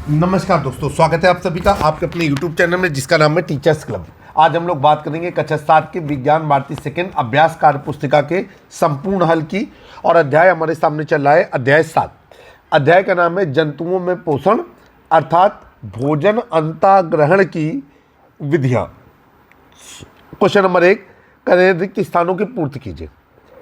नमस्कार दोस्तों, स्वागत है आप सभी का आपके अपने YouTube चैनल में जिसका नाम है टीचर्स क्लब। आज हम लोग बात करेंगे कक्षा 7 के विज्ञान भारती सेकंड अभ्यास कार्य पुस्तिका के संपूर्ण हल की। और अध्याय हमारे सामने चल रहा है अध्याय 7। अध्याय का नाम है जंतुओं में पोषण अर्थात भोजन अंतःग्रहण की विधियाँ। क्वेश्चन नंबर 1, करें रिक्त स्थानों की पूर्ति कीजिए।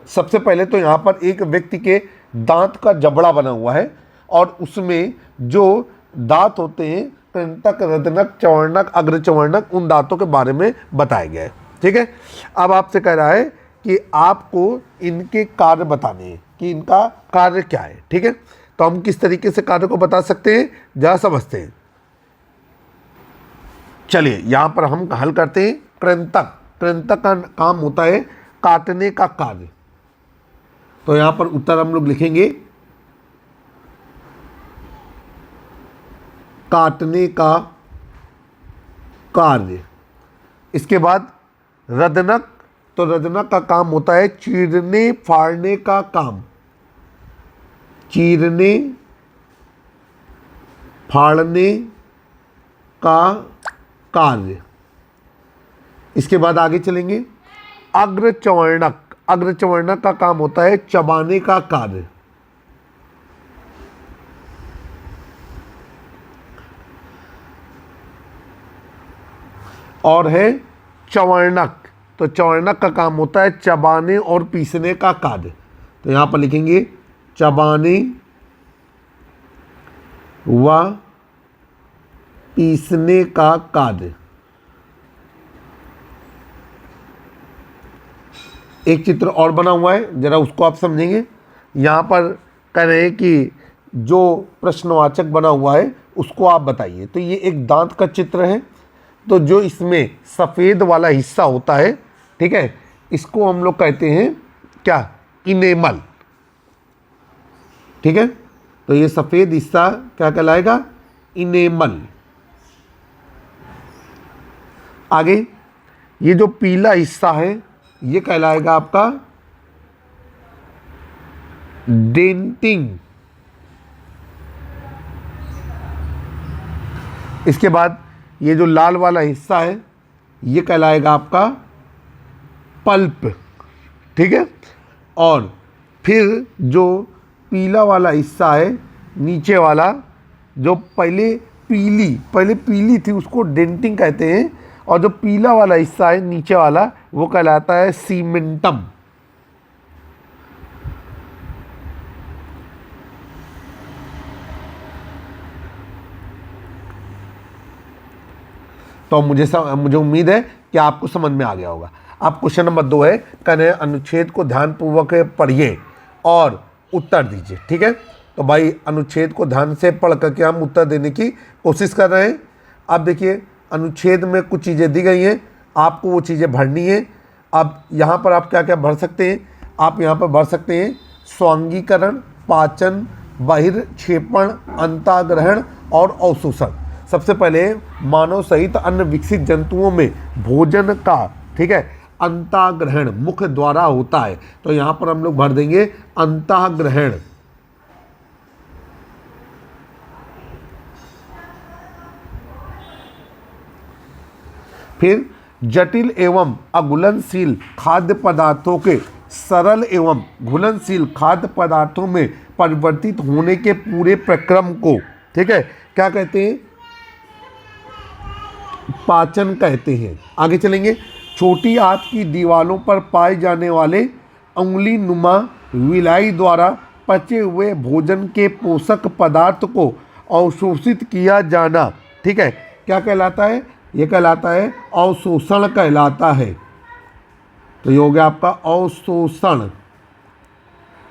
सबसे पहले तो यहाँ पर एक व्यक्ति के दांत का जबड़ा बना हुआ है और उसमें जो दांत होते हैं कृंतक, रदनक, चवर्णक, अग्रचवर्णक, उन दांतों के बारे में बताया गया है। ठीक है, अब आपसे कह रहा है कि आपको इनके कार्य बताने हैं कि इनका कार्य क्या है। ठीक है, तो हम किस तरीके से कार्य को बता सकते हैं जरा समझते हैं। चलिए यहां पर हम हल करते हैं। कृंतक, कृंतक का काम होता है काटने का कार्य। तो यहां पर उत्तर हम लोग लिखेंगे काटने का कार्य। इसके बाद रदनक, तो रदनक का काम होता है चीरने फाड़ने का काम, चीरने फाड़ने का कार्य। इसके बाद आगे चलेंगे। अग्रचवर्णक, अग्रचवर्णक का काम होता है चबाने का कार्य। और है चवर्णक, तो चवर्णक का काम होता है चबाने और पीसने का कार्य। तो यहां पर लिखेंगे चबाने व पीसने का कार्य। एक चित्र और बना हुआ है, जरा उसको आप समझेंगे। यहां पर कह रहे हैं कि जो प्रश्नवाचक बना हुआ है उसको आप बताइए। तो ये एक दांत का चित्र है। तो जो इसमें सफ़ेद वाला हिस्सा होता है, ठीक है, इसको हम लोग कहते हैं क्या, इनेमल। ठीक है, तो ये सफ़ेद हिस्सा क्या कहलाएगा, इनेमल। आगे ये जो पीला हिस्सा है ये कहलाएगा आपका डेंटिंग। इसके बाद ये जो लाल वाला हिस्सा है ये कहलाएगा आपका पल्प। ठीक है, और फिर जो पीला वाला हिस्सा है नीचे वाला, जो पहले पीली थी उसको डेंटिंग कहते हैं, और जो पीला वाला हिस्सा है नीचे वाला वो कहलाता है सीमेंटम। तो मुझे उम्मीद है कि आपको समझ में आ गया होगा। अब क्वेश्चन नंबर 2 है, करें अनुच्छेद को ध्यानपूर्वक पढ़िए और उत्तर दीजिए। ठीक है, तो भाई अनुच्छेद को ध्यान से पढ़ करके हम उत्तर देने की कोशिश कर रहे हैं। अब देखिए अनुच्छेद में कुछ चीज़ें दी गई हैं, आपको वो चीज़ें भरनी है। अब यहाँ पर आप क्या क्या भर सकते हैं, आप यहाँ पर भर सकते हैं स्वांगीकरण, पाचन, बहिर्क्षेपण, अंतःग्रहण और अवशोषण। सबसे पहले मानव सहित अन्य विकसित जंतुओं में भोजन का, ठीक है, अंतःग्रहण मुख द्वारा होता है। तो यहाँ पर हम लोग भर देंगे अंतःग्रहण। फिर जटिल एवं अघुलनशील खाद्य पदार्थों के सरल एवं घुलनशील खाद्य पदार्थों में परिवर्तित होने के पूरे प्रक्रम को, ठीक है, क्या कहते हैं, पाचन कहते हैं। आगे चलेंगे। छोटी आंत की दीवारों पर पाए जाने वाले उंगली नुमा विलाई द्वारा पचे हुए भोजन के पोषक पदार्थ को अवशोषित किया जाना, ठीक है, क्या कहलाता है, यह कहलाता है अवशोषण कहलाता है। तो ये हो गया आपका अवशोषण।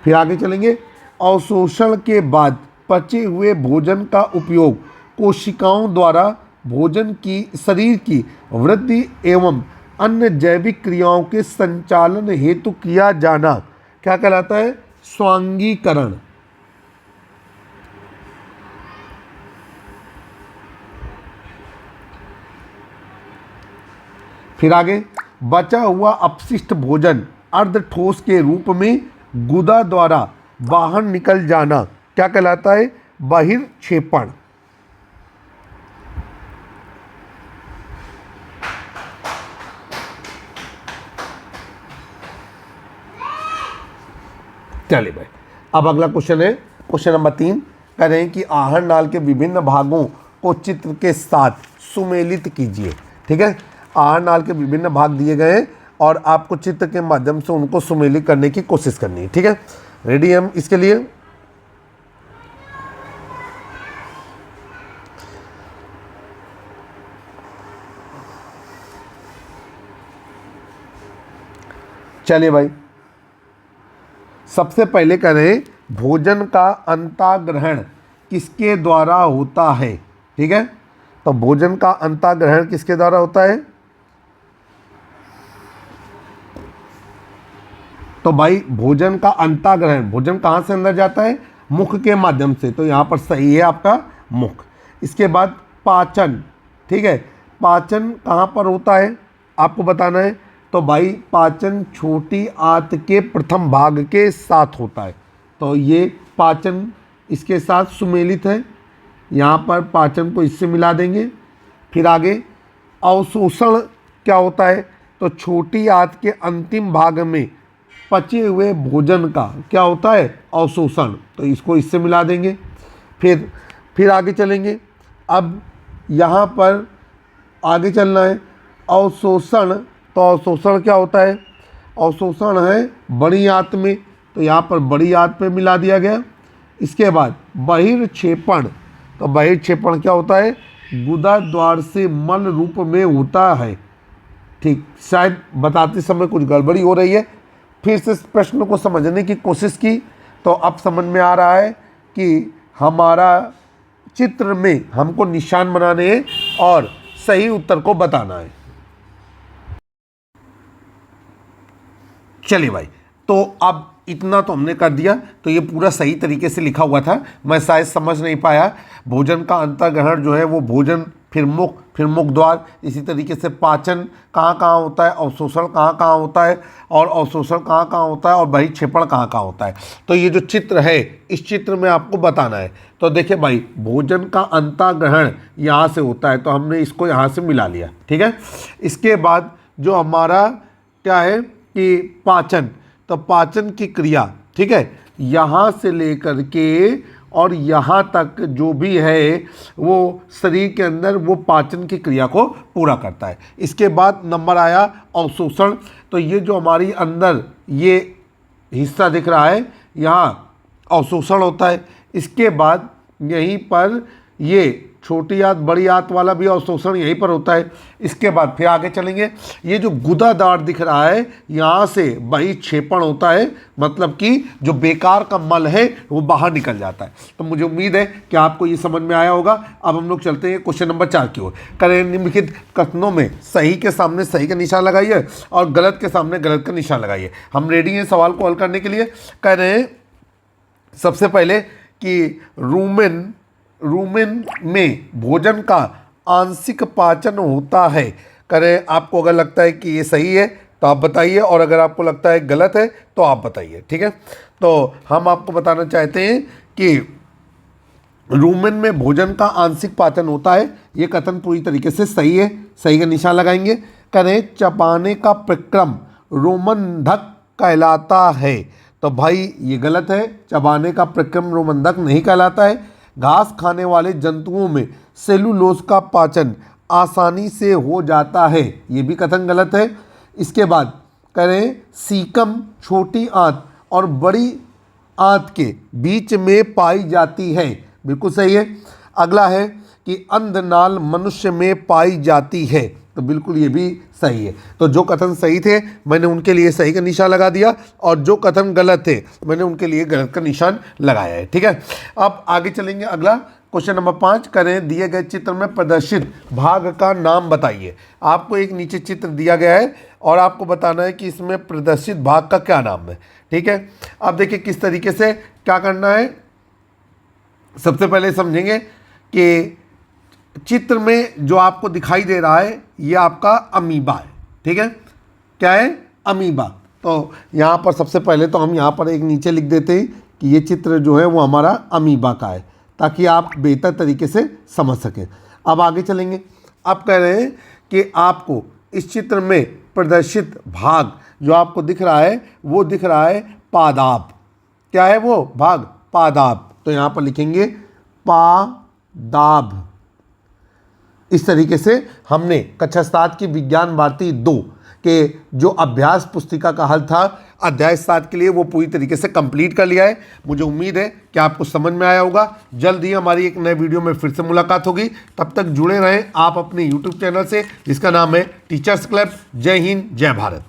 फिर आगे चलेंगे। अवशोषण के बाद पचे हुए भोजन का उपयोग कोशिकाओं द्वारा भोजन की शरीर की वृद्धि एवं अन्य जैविक क्रियाओं के संचालन हेतु किया जाना क्या कहलाता है, स्वांगीकरण। फिर आगे, बचा हुआ अपशिष्ट भोजन अर्ध ठोस के रूप में गुदा द्वारा बाहर निकल जाना क्या कहलाता है, बहिर्क्षेपण। चलिए भाई, अब अगला क्वेश्चन है क्वेश्चन नंबर 3। कह रहे हैं कि आहर नाल के विभिन्न भागों को चित्र के साथ सुमेलित कीजिए। ठीक है, आहर नाल के विभिन्न भाग दिए गए हैं और आपको चित्र के माध्यम से उनको सुमेलित करने की कोशिश करनी है। ठीक है, रेडी हम इसके लिए। चलिए भाई, सबसे पहले करें भोजन का अंताग्रहण किसके द्वारा होता है। ठीक है, तो भोजन का अंताग्रहण किसके द्वारा होता है? तो भाई भोजन का अंताग्रहण, भोजन कहाँ से अंदर जाता है? मुख के माध्यम से। तो यहाँ पर सही है आपका मुख। इसके बाद पाचन। ठीक है, पाचन कहाँ पर होता है आपको बताना है। तो भाई पाचन छोटी आंत के प्रथम भाग के साथ होता है। तो ये पाचन इसके साथ सुमेलित है, यहाँ पर पाचन को इससे मिला देंगे। फिर आगे अवशोषण क्या होता है? तो छोटी आंत के अंतिम भाग में पचे हुए भोजन का क्या होता है? अवशोषण। तो इसको इससे मिला देंगे। फिर आगे चलेंगे। अब यहाँ पर आगे चलना है अवशोषण। तो अवशोषण क्या होता है? अवशोषण है बड़ी आंत में, तो यहाँ पर बड़ी आंत पे मिला दिया गया। इसके बाद बहिर्क्षेपण। तो बहिर्क्षेपण क्या होता है? गुदा द्वार से मल रूप में होता है। ठीक, शायद बताते समय कुछ गड़बड़ी हो रही है, फिर से इस प्रश्न को समझने की कोशिश की तो अब समझ में आ रहा है कि हमारा चित्र में हमको निशान बनाने हैं और सही उत्तर को बताना है। चलिए भाई, तो अब इतना तो हमने कर दिया। तो ये पूरा सही तरीके से लिखा हुआ था, मैं शायद समझ नहीं पाया। भोजन का अंतर्ग्रहण जो है वो भोजन, फिर मुख द्वार, इसी तरीके से पाचन कहाँ कहाँ होता है, अवशोषण कहाँ कहाँ होता है, और अवशोषण कहाँ कहाँ होता है, और बहिक्षेपण कहाँ कहाँ होता है। तो ये जो चित्र है, इस चित्र में आपको बताना है। तो देखिए भाई, भोजन का अंतर्ग्रहण यहाँ से होता है, तो हमने इसको यहाँ से मिला लिया। ठीक है, इसके बाद जो हमारा क्या है कि पाचन, तो पाचन की क्रिया, ठीक है, यहाँ से लेकर के और यहाँ तक जो भी है वो शरीर के अंदर वो पाचन की क्रिया को पूरा करता है। इसके बाद नंबर आया अवशोषण। तो ये जो हमारी अंदर ये हिस्सा दिख रहा है, यहाँ अवशोषण होता है। इसके बाद यहीं पर ये छोटी आंत बड़ी आंत वाला भी अवशोषण यहीं पर होता है। इसके बाद फिर आगे चलेंगे, ये जो गुदादार दिख रहा है, यहाँ से बहिक्षेपण होता है, मतलब कि जो बेकार का मल है वो बाहर निकल जाता है। तो मुझे उम्मीद है कि आपको ये समझ में आया होगा। अब हम लोग चलते हैं क्वेश्चन नंबर 4 की ओर। करें निम्नलिखित कथनों में सही के सामने सही का निशान लगाइए और गलत के सामने गलत का निशान लगाइए। हम रेडी हैं सवाल को हल करने के लिए। कह रहे हैं सबसे पहले कि रूमेन में भोजन का आंशिक पाचन होता है। करें, आपको अगर लगता है कि ये सही है तो आप बताइए, और अगर आपको लगता है गलत है तो आप बताइए। ठीक है, तो हम आपको बताना चाहते हैं कि रूमेन में भोजन का आंशिक पाचन होता है। ये कथन पूरी तरीके से सही है, सही का निशान लगाएंगे। करें, चबाने का प्रक्रम रोमनधक कहलाता है। तो भाई ये गलत है, चबाने का प्रक्रम रोमनधक नहीं कहलाता है। घास खाने वाले जंतुओं में सेलुलोज का पाचन आसानी से हो जाता है, ये भी कथन गलत है। इसके बाद करें, सीकम छोटी आंत और बड़ी आंत के बीच में पाई जाती है, बिल्कुल सही है। अगला है कि अंधनाल मनुष्य में पाई जाती है, तो बिल्कुल ये भी सही है। तो जो कथन सही थे मैंने उनके लिए सही का निशान लगा दिया, और जो कथन गलत थे मैंने उनके लिए गलत का निशान लगाया है। ठीक है, अब आगे चलेंगे। अगला क्वेश्चन नंबर 5। करें, दिए गए चित्र में प्रदर्शित भाग का नाम बताइए। आपको एक नीचे चित्र दिया गया है और आपको बताना है कि इसमें प्रदर्शित भाग का क्या नाम है। ठीक है, अब देखिए किस तरीके से क्या करना है। सबसे पहले समझेंगे कि चित्र में जो आपको दिखाई दे रहा है ये आपका अमीबा है। ठीक है, क्या है? अमीबा। तो यहाँ पर सबसे पहले तो हम यहाँ पर एक नीचे लिख देते हैं कि ये चित्र जो है वो हमारा अमीबा का है, ताकि आप बेहतर तरीके से समझ सकें। अब आगे चलेंगे। अब कह रहे हैं कि आपको इस चित्र में प्रदर्शित भाग जो आपको दिख रहा है वो दिख रहा है पादाप। क्या है वो भाग? पादाब। तो यहाँ पर लिखेंगे पादाब। इस तरीके से हमने कक्षा 7 की विज्ञान भारती 2 के जो अभ्यास पुस्तिका का हल था अध्याय 7 के लिए वो पूरी तरीके से कंप्लीट कर लिया है। मुझे उम्मीद है कि आपको समझ में आया होगा। जल्द ही हमारी एक नए वीडियो में फिर से मुलाकात होगी। तब तक जुड़े रहें आप अपने YouTube चैनल से जिसका नाम है टीचर्स क्लब। जय हिंद, जय भारत।